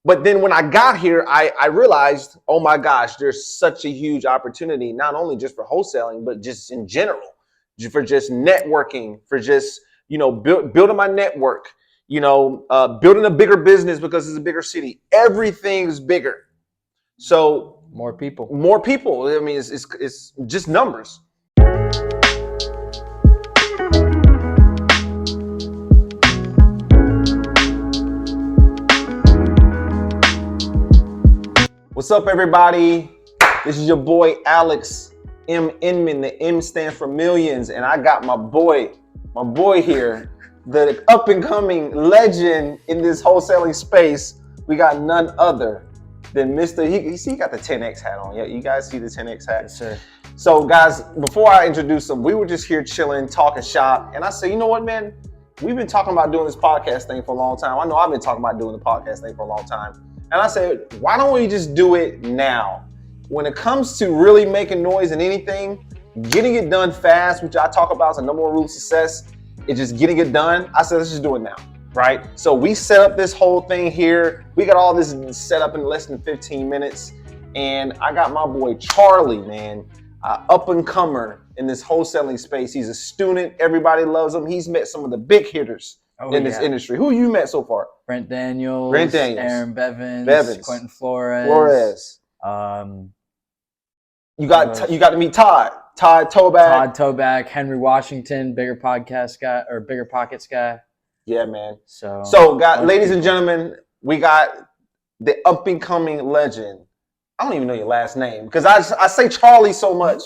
But then when I got here, I realized, oh my gosh, there's such a huge opportunity, not only just for wholesaling, but just in general, for just networking, for just, building my network, building a bigger business because it's a bigger city. Everything's bigger. So more people. I mean, it's just numbers. What's up, everybody? This is your boy Alex M. Inman. The M stands for millions, and I got my boy here, the up and coming legend in this wholesaling space. We got none other than Mr. He got the 10X hat on. Yeah, you guys see the 10X hat? Yes, sir. So, guys, before I introduce him, we were just here chilling, talking shop, and I said, you know what, man? We've been talking about doing this podcast thing for a long time. I know I've been talking about doing the podcast thing for a long time. And I said, why don't we just do it now? When it comes to really making noise in anything, getting it done fast, which I talk about as a number one rule of success, is just getting it done. I said, let's just do it now, right? So we set up this whole thing here. We got all this set up in less than 15 minutes. And I got my boy Charlie, man, up and comer in this wholesaling space. He's a student. Everybody loves him. He's met some of the big hitters in this industry. Who you met so far? Brent Daniels, Aaron Bevins, Quentin Flores. You got to meet Todd Toback, Henry Washington, bigger pockets guy. Yeah, man. So guys, ladies and gentlemen, we got the up and coming legend. I don't even know your last name because I say Charlie so much.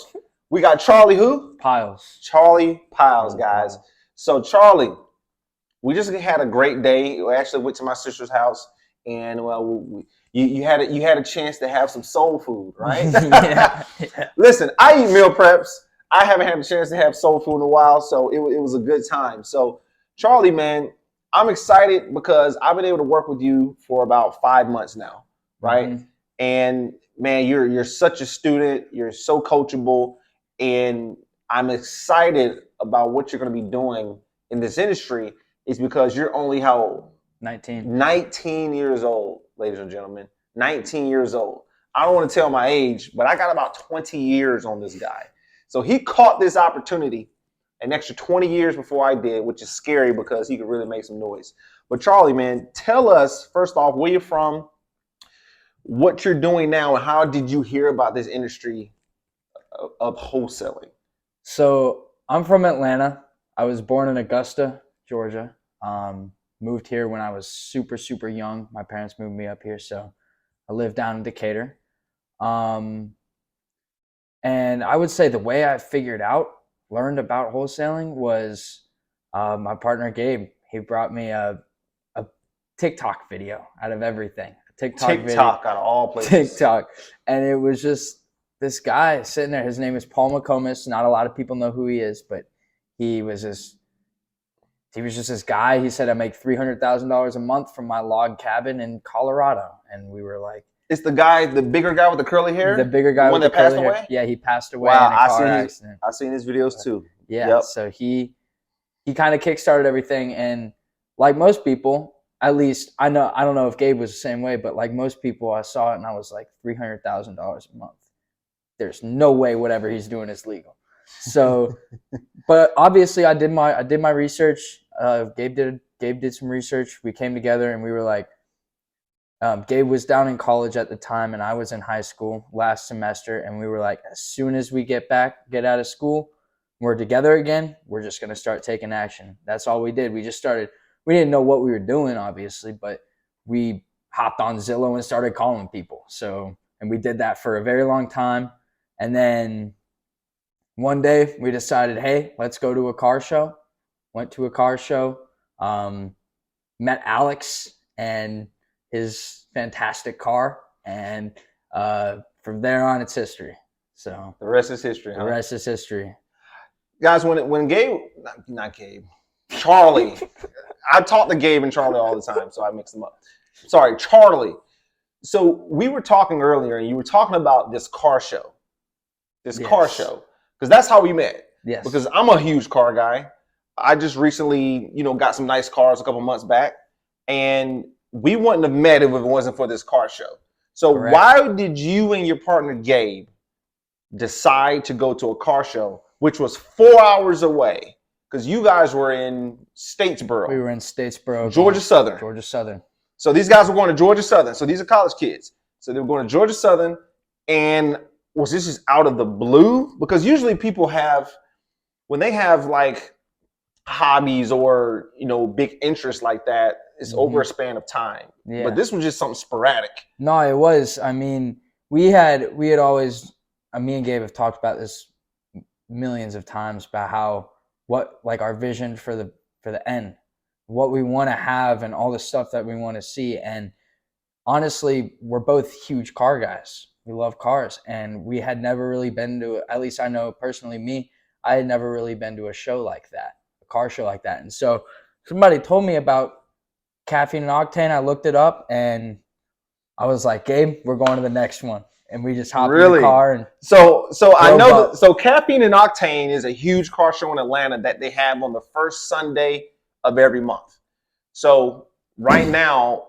We got Charlie who? Piles. Charlie Piles, guys. So Charlie, we just had a great day. We actually went to my sister's house, and you had a chance to have some soul food, right? Yeah. Listen, I eat meal preps. I haven't had a chance to have soul food in a while, so it was a good time. So Charlie, man, I'm excited because I've been able to work with you for about 5 months now, right? Mm-hmm. And man, you're such a student. You're so coachable, and I'm excited about what you're going to be doing in this industry. Is because you're only how old? 19. 19 years old, ladies and gentlemen. 19 years old. I don't want to tell my age, but I got about 20 years on this guy. So he caught this opportunity an extra 20 years before I did, which is scary because he could really make some noise. But Charlie, man, tell us, first off, where you're from, what you're doing now, and how did you hear about this industry of wholesaling? So I'm from Atlanta. I was born in Augusta, Georgia. Moved here when I was super, super young. My parents moved me up here, so I lived down in Decatur. And I would say the way I learned about wholesaling was my partner Gabe. He brought me a TikTok video out of everything. TikTok out of all places. TikTok. And it was just this guy sitting there. His name is Paul McComas. Not a lot of people know who he is, but he was just this guy. He said, I make $300,000 a month from my log cabin in Colorado. And we were like, it's the bigger guy with the curly hair? The bigger guy with the curly hair. Away? Yeah, he passed away in a car accident. I've seen his videos too. Yeah, yep. So he kind of kickstarted everything. And like most people, at least I don't know if Gabe was the same way, but like most people, I saw it and I was like, $300,000 a month. There's no way whatever he's doing is legal. So, but obviously I did my research. Gabe did some research. We came together and we were like, Gabe was down in college at the time and I was in high school last semester. And we were like, as soon as we get out of school, we're together again. We're just going to start taking action. That's all we did. We just started. We didn't know what we were doing, obviously, but we hopped on Zillow and started calling people. So, and we did that for a very long time. And then one day we decided, hey, let's go to a car show. Went to a car show, met Alex and his fantastic car. And from there on, it's history. So the rest is history. The rest is history. Guys, when Gabe, not Gabe, Charlie, I talk to Gabe and Charlie all the time, so I mix them up. Sorry, Charlie. So we were talking earlier and you were talking about this car show. Car show. Because that's how we met. Yes. Because I'm a huge car guy. I just recently, got some nice cars a couple months back. And we wouldn't have met if it wasn't for this car show. So Correct. why did you and your partner Gabe decide to go to a car show, which was 4 hours away? Because you guys were in Statesboro. We were in Statesboro, Georgia Southern. Georgia Southern. So these guys were going to Georgia Southern. So these are college kids. So they were going to Georgia Southern. And was this just out of the blue? Because usually people have, when they have like hobbies or, you know, big interests like that, it's over a span of time. Yeah. But this was just something sporadic. No, it was. I mean, we had always, me and Gabe have talked about this millions of times about how, like our vision for the end, what we want to have and all the stuff that we want to see. And honestly, we're both huge car guys. We love cars, and we had never really been to, at least I know personally me, I had never really been to a show like that, a car show like that. And so somebody told me about Caffeine and Octane. I looked it up and I was like, Gabe, we're going to the next one. And we just hopped in the car. And so I know so Caffeine and Octane is a huge car show in Atlanta that they have on the first Sunday of every month. So right now,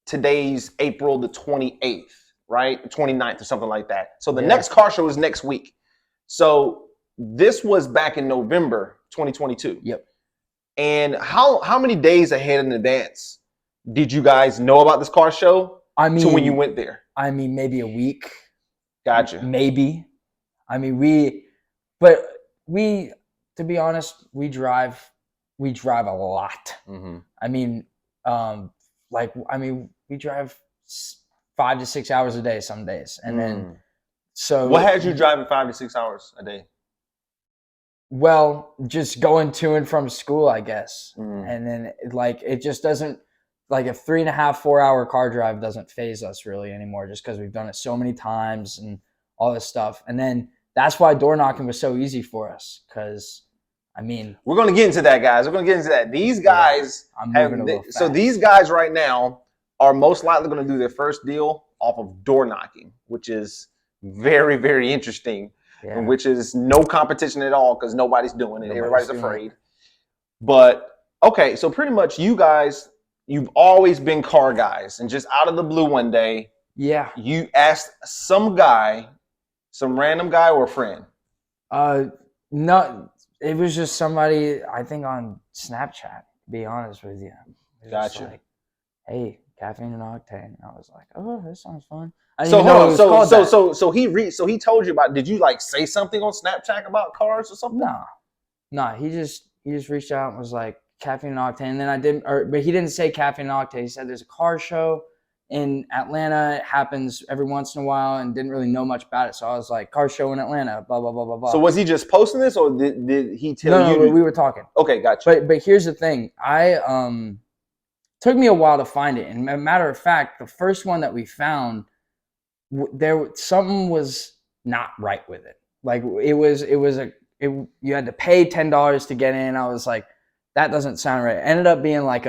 today's April the 28th, right? 29th or something like that. So the next car show is next week. So this was back in November 2022. Yep. And how many days ahead in advance did you guys know about this car show to when you went there? I mean, maybe a week. Gotcha. Maybe. I mean, to be honest, we drive a lot. Mm-hmm. I mean, we drive 5 to 6 hours a day some days. And then, so. What had you driving 5 to 6 hours a day? Well, just going to and from school, I guess. And then it just doesn't, like a 3.5, 4 hour car drive doesn't phase us really anymore, just because we've done it so many times and all this stuff. And then that's why door knocking was so easy for us. Because I mean, we're going to get into that, guys. We're going to get into that. These guys so these guys right now are most likely going to do their first deal off of door knocking, which is very, very interesting. Yeah. Which is no competition at all because nobody's doing it. Everybody's afraid. But okay, so pretty much you guys, you've always been car guys, and just out of the blue one day, you asked some random guy or a friend. No, it was just somebody I think on Snapchat. To be honest with you, gotcha. Like, hey, Caffeine and Octane. And I was like, oh, this sounds fun. So hold on. So he told you about. Did you like say something on Snapchat about cars or something? No. He just reached out and was like Caffeine and Octane. And then but he didn't say Caffeine and Octane. He said there's a car show in Atlanta. It happens every once in a while, and didn't really know much about it. So I was like, car show in Atlanta. Blah blah blah blah blah. So was he just posting this, or did he tell you? No, we were talking. Okay, gotcha. But here's the thing. Took me a while to find it, and a matter of fact, the first one that we found, something was not right with it. Like you had to pay $10 to get in. I was like, that doesn't sound right. It ended up being like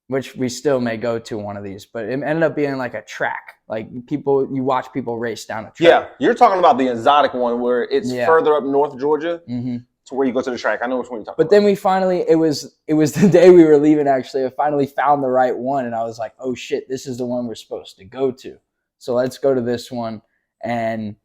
which we still may go to one of these, but it ended up being like a track. Like you watch people race down a track. Yeah, you're talking about the exotic one where it's further up north Georgia to where you go to the track. I know which one you're talking about. But then we finally, it was the day we were leaving actually, I finally found the right one, and I was like, oh shit, this is the one we're supposed to go to. So let's go to this one and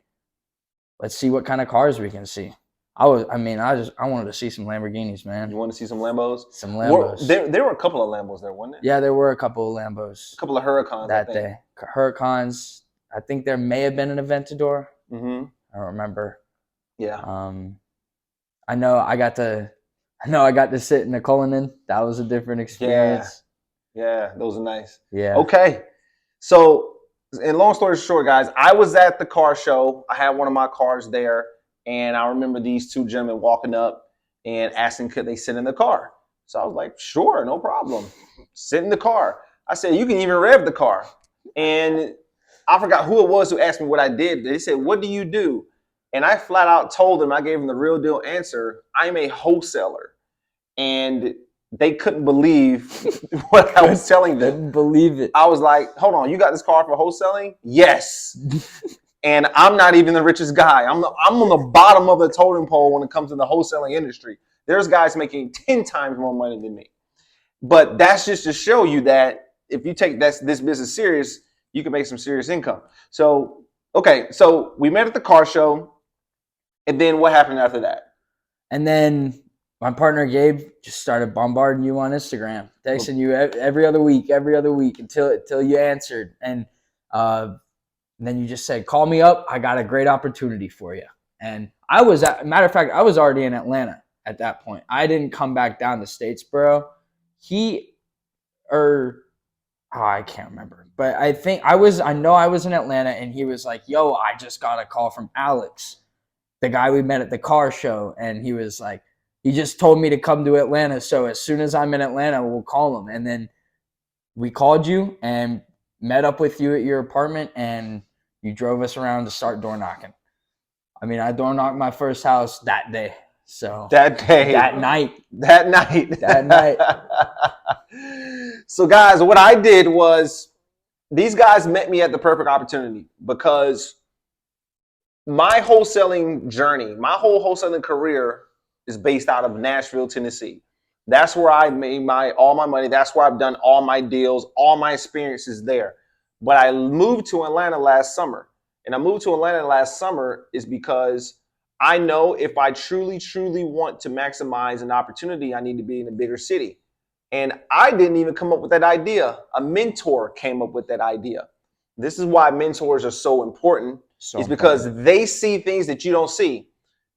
let's see what kind of cars we can see. I wanted to see some Lamborghinis, man. You want to see some Lambos? Some Lambos. There were a couple of Lambos there, wasn't there? Yeah, there were a couple of Lambos. A couple of Huracans that day. Huracans. I think there may have been an Aventador. Mm-hmm. I don't remember. Yeah. I know I got to sit in a Cullinan. That was a different experience. Yeah, those are nice. Yeah. Okay. So, and long story short, guys, I was at the car show. I had one of my cars there, and I remember these two gentlemen walking up and asking could they sit in the car. So I was like, sure, no problem. Sit in the car. I said, you can even rev the car. And I forgot who it was who asked me what I did. They said, what do you do? And I flat out told them, I gave them the real deal answer. I'm a wholesaler. And they couldn't believe what I was telling them. Couldn't believe it. I was like, hold on, you got this car for wholesaling? Yes. And I'm not even the richest guy. I'm on the bottom of the totem pole when it comes to the wholesaling industry. There's guys making 10 times more money than me. But that's just to show you that if you take this business serious, you can make some serious income. So, okay, so we met at the car show, and then what happened after that? And then my partner Gabe just started bombarding you on Instagram, texting you every other week until you answered. And then you just said, call me up. I got a great opportunity for you. And I was, matter of fact, I was already in Atlanta at that point. I didn't come back down to Statesboro. I can't remember. But I know I was in Atlanta, and he was like, yo, I just got a call from Alex, the guy we met at the car show. And he was like, he just told me to come to Atlanta. So as soon as I'm in Atlanta, we'll call him. And then we called you and met up with you at your apartment, and you drove us around to start door knocking. I mean, I door knocked my first house that day. So that night. So guys, what I did was, these guys met me at the perfect opportunity, because my wholesaling journey, my whole wholesaling career is based out of Nashville, Tennessee. That's where I made all my money. That's where I've done all my deals, all my experiences there. But I moved to Atlanta last summer. And I moved to Atlanta last summer is because I know if I truly, truly want to maximize an opportunity, I need to be in a bigger city. And I didn't even come up with that idea. A mentor came up with that idea. This is why mentors are so important. It's because they see things that you don't see.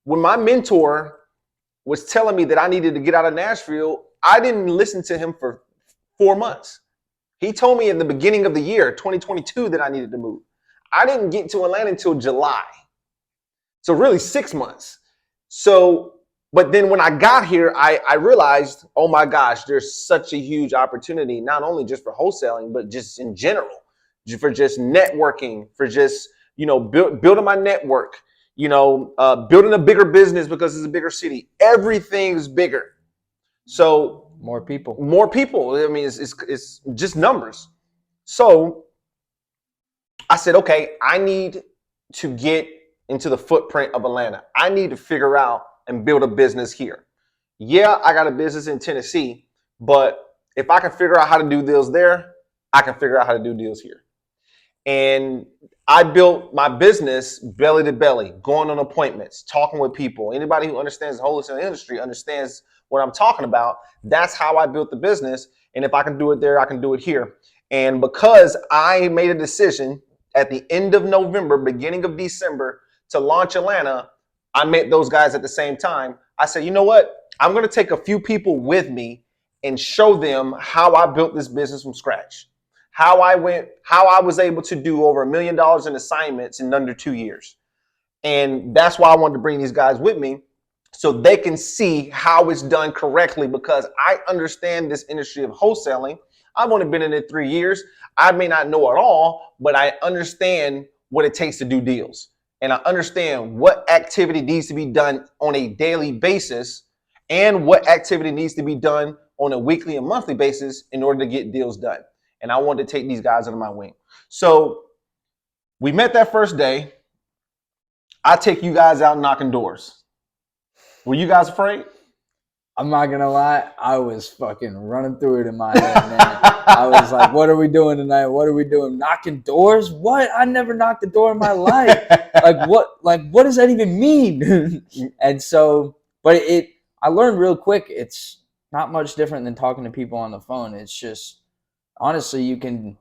When my mentor was telling me that I needed to get out of Nashville, I didn't listen to him for 4 months. He told me in the beginning of the year, 2022, that I needed to move. I didn't get to Atlanta until July. So really 6 months. So, but then when I got here, I realized, oh my gosh, there's such a huge opportunity, not only just for wholesaling, but just in general, for just networking, for just, building my network, building a bigger business because it's a bigger city. Everything's bigger. So more people. I mean, it's just numbers. So I said, okay, I need to get into the footprint of Atlanta. I need to figure out and build a business here. Yeah, I got a business in Tennessee, but if I can figure out how to do deals there, I can figure out how to do deals here. And I built my business belly to belly, going on appointments, talking with people. Anybody who understands the wholesale industry understands what I'm talking about. That's how I built the business. And if I can do it there, I can do it here. And because I made a decision at the end of November, beginning of December, to launch Atlanta, I met those guys at the same time. I said, you know what? I'm going to take a few people with me and show them how I built this business from scratch. How I was able to do over $1 million in assignments in under 2 years. And that's why I wanted to bring these guys with me, so they can see how it's done correctly, because I understand this industry of wholesaling. I've only been in it 3 years. I may not know it all, but I understand what it takes to do deals. And I understand what activity needs to be done on a daily basis and what activity needs to be done on a weekly and monthly basis in order to get deals done. And I wanted to take these guys under my wing. So we met that first day. I take you guys out knocking doors. Were you guys afraid? I'm not going to lie. I was fucking running through it in my head, man. I was like, what are we doing tonight? What are we doing? Knocking doors? What? I never knocked a door in my life. What does that even mean? And so, but I learned real quick, it's not much different than talking to people on the phone. It's just, honestly, you can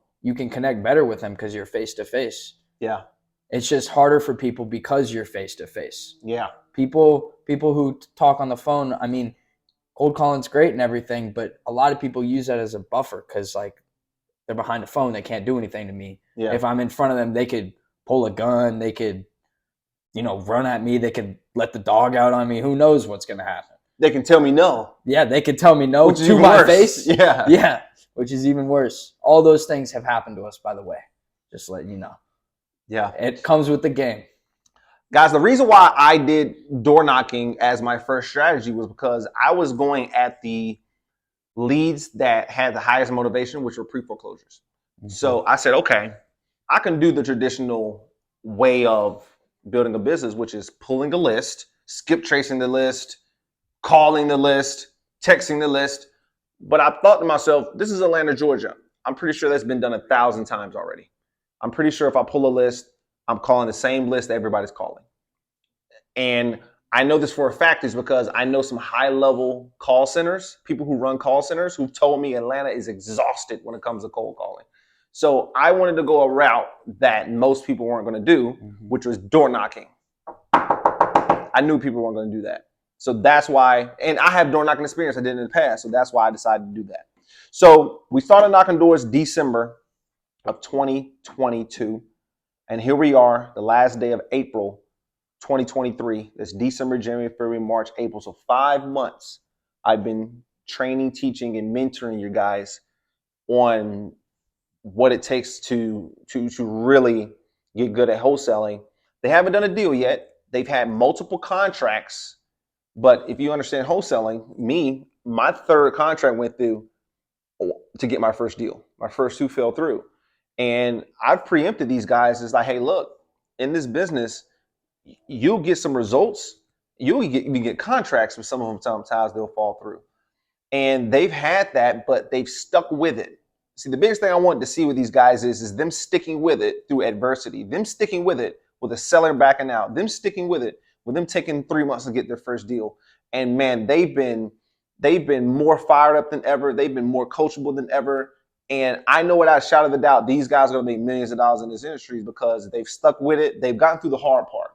connect better with them because you're face to face. Yeah. It's just harder for people because you're face to face. Yeah. People who talk on the phone, I mean, cold calling's great and everything, but a lot of people use that as a buffer because, like, they're behind the phone. They can't do anything to me. Yeah. If I'm in front of them, they could pull a gun. They could, run at me. They could let the dog out on me. Who knows what's going to happen? They can tell me no. Yeah, they can tell me no to my face. Yeah. Yeah, which is even worse. All those things have happened to us, by the way. Just letting you know. Yeah. It comes with the game. Guys, the reason why I did door knocking as my first strategy was because I was going at the leads that had the highest motivation, which were pre-foreclosures. Mm-hmm. So I said, okay, I can do the traditional way of building a business, which is pulling a list, skip tracing the list, calling the list, texting the list. But I thought to myself, this is Atlanta, Georgia. I'm pretty sure that's been done 1,000 times already. I'm pretty sure if I pull a list, I'm calling the same list that everybody's calling. And I know this for a fact is because I know some high level call centers, people who run call centers who've told me Atlanta is exhausted when it comes to cold calling. So I wanted to go a route that most people weren't going to do, which was door knocking. I knew people weren't going to do that. So that's why, and I have door knocking experience. I did in the past. So that's why I decided to do that. So we started knocking doors December of 2022. And here we are, the last day of April 2023. That's December, January, February, March, April. So 5 months I've been training, teaching, and mentoring you guys on what it takes to really get good at wholesaling. They haven't done a deal yet. They've had multiple contracts, but if you understand wholesaling, my third contract went through to get my first deal. My first two fell through. And I've preempted these guys. It's like, hey, look, in this business, you'll get some results. You get contracts, but some of them sometimes they'll fall through. And they've had that, but they've stuck with it. See, the biggest thing I wanted to see with these guys is them sticking with it through adversity, them sticking with it with a seller backing out, them sticking with it with them taking 3 months to get their first deal. And man, they've been more fired up than ever. They've been more coachable than ever. And I know without a shadow of a doubt, these guys are going to make millions of dollars in this industry because they've stuck with it. They've gotten through the hard part.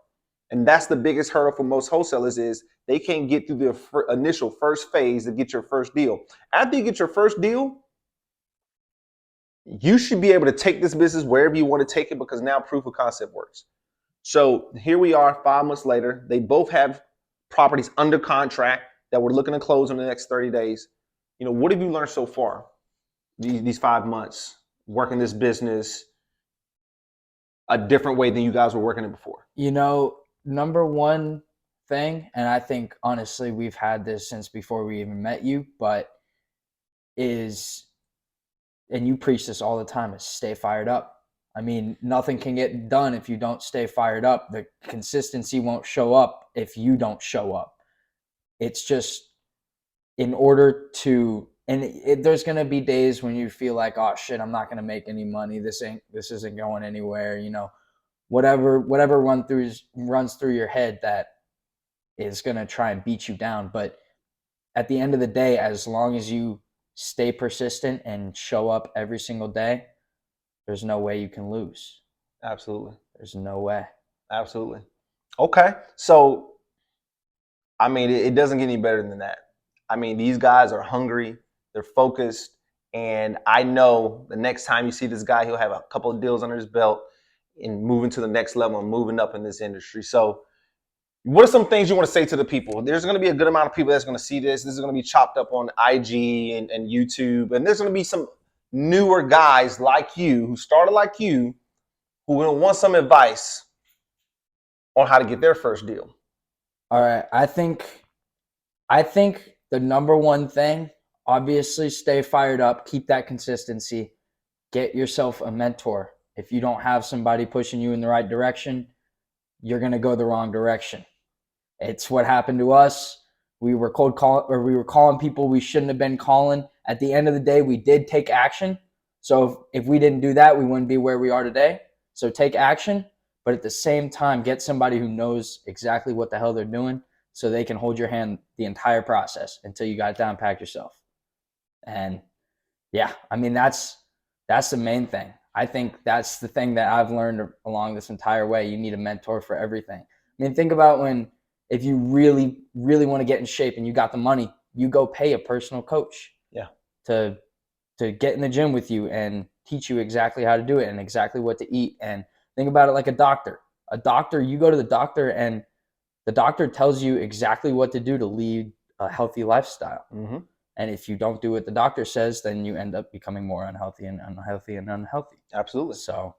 And that's the biggest hurdle for most wholesalers is they can't get through the initial first phase to get your first deal. After you get your first deal, you should be able to take this business wherever you want to take it because now proof of concept works. So here we are 5 months later. They both have properties under contract that we're looking to close in the next 30 days. What have you learned so far these 5 months working this business a different way than you guys were working it before? Number one thing, and I think honestly we've had this since before we even met you, but and you preach this all the time, is stay fired up. I mean, nothing can get done if you don't stay fired up. The consistency won't show up if you don't show up. It's just in order to, and there's going to be days when you feel like, oh shit, I'm not going to make any money. This isn't going anywhere. Whatever runs through your head that is going to try and beat you down. But at the end of the day, as long as you stay persistent and show up every single day, there's no way you can lose. Absolutely. There's no way. Absolutely. Okay. So, I mean, it doesn't get any better than that. I mean, these guys are hungry. They're focused. And I know the next time you see this guy, he'll have a couple of deals under his belt and moving to the next level and moving up in this industry. So what are some things you want to say to the people? There's going to be a good amount of people that's going to see this. This is going to be chopped up on IG and YouTube. And there's going to be some newer guys like you who started like you who will want some advice on how to get their first deal. All right. I think the number one thing, obviously, stay fired up, keep that consistency, get yourself a mentor. If you don't have somebody pushing you in the right direction, you're going to go the wrong direction. It's what happened to us. We were calling people we shouldn't have been calling. At the end of the day, we did take action. So if we didn't do that, we wouldn't be where we are today. So take action, but at the same time, get somebody who knows exactly what the hell they're doing so they can hold your hand the entire process until you got it down packed yourself. And yeah, I mean, that's the main thing. I think that's the thing that I've learned along this entire way. You need a mentor for everything. I mean, think about if you really, really want to get in shape and you got the money, you go pay a personal coach to get in the gym with you and teach you exactly how to do it and exactly what to eat. And think about it like a doctor. You go to the doctor and the doctor tells you exactly what to do to lead a healthy lifestyle. Mm-hmm. And if you don't do what the doctor says, then you end up becoming more unhealthy and unhealthy and unhealthy. Absolutely. So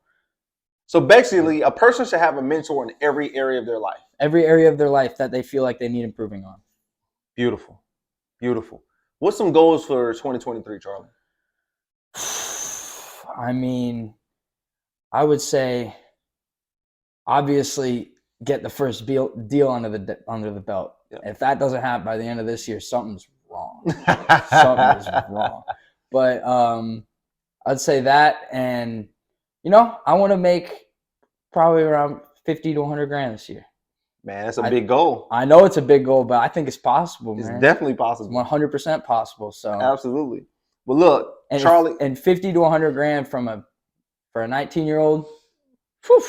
basically, a person should have a mentor in every area of their life. Every area of their life that they feel like they need improving on. Beautiful. Beautiful. What's some goals for 2023, Charlie? I mean, I would say, obviously, get the first deal under the belt. Yep. If that doesn't happen by the end of this year, something's wrong. Something is wrong. But I'd say that, and you know, I want to make probably around 50 to 100 grand this year. Man, that's a big goal. I know it's a big goal, but I think it's possible, man. It's definitely possible. It's 100% possible. So absolutely. Well, look, and Charlie, and 50 to 100 grand for a 19-year-old.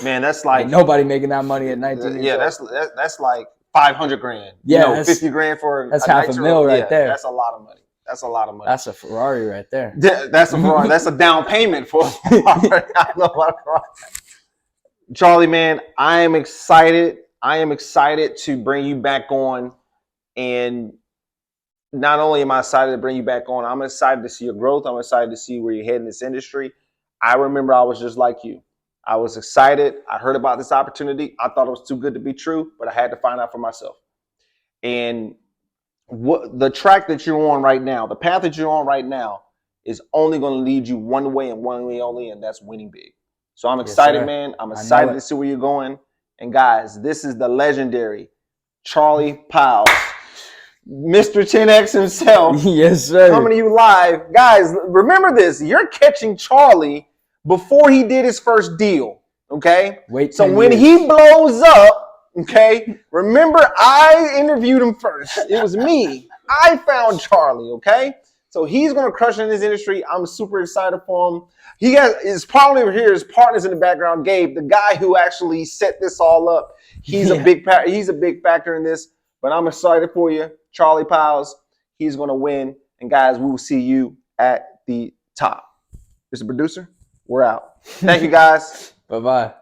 Man, that's like ain't nobody making that money at 19 years old. Yeah, that's like 500 grand. Yeah, you know, 50 grand for that's half a mil right there. That's a lot of money. That's a lot of money. That's a Ferrari right there. That's a Ferrari. That's a down payment for a Ferrari. I know what a Ferrari. Charlie, man, I am excited. I am excited to bring you back on. And not only am I excited to bring you back on, I'm excited to see your growth. I'm excited to see where you're heading in this industry. I remember I was just like you. I was excited. I heard about this opportunity. I thought it was too good to be true, but I had to find out for myself. And what the track that you're on right now, the path that you're on right now, is only going to lead you one way and one way only, and that's winning big. So I'm excited, man. I'm excited to see where you're going. And guys, this is the legendary Charlie Piles, Mr. 10X himself. Yes, sir. Coming to you live. Guys, remember this. You're catching Charlie before he did his first deal, okay? So when he blows up, okay, remember I interviewed him first. It was me. I found Charlie, okay? So he's going to crush in this industry. I'm super excited for him. He has his partner over here, his partners in the background, Gabe, the guy who actually set this all up. He's a big factor in this, but I'm excited for you. Charlie Piles, he's going to win. And guys, we will see you at the top. Mr. Producer, we're out. Thank you, guys. Bye-bye.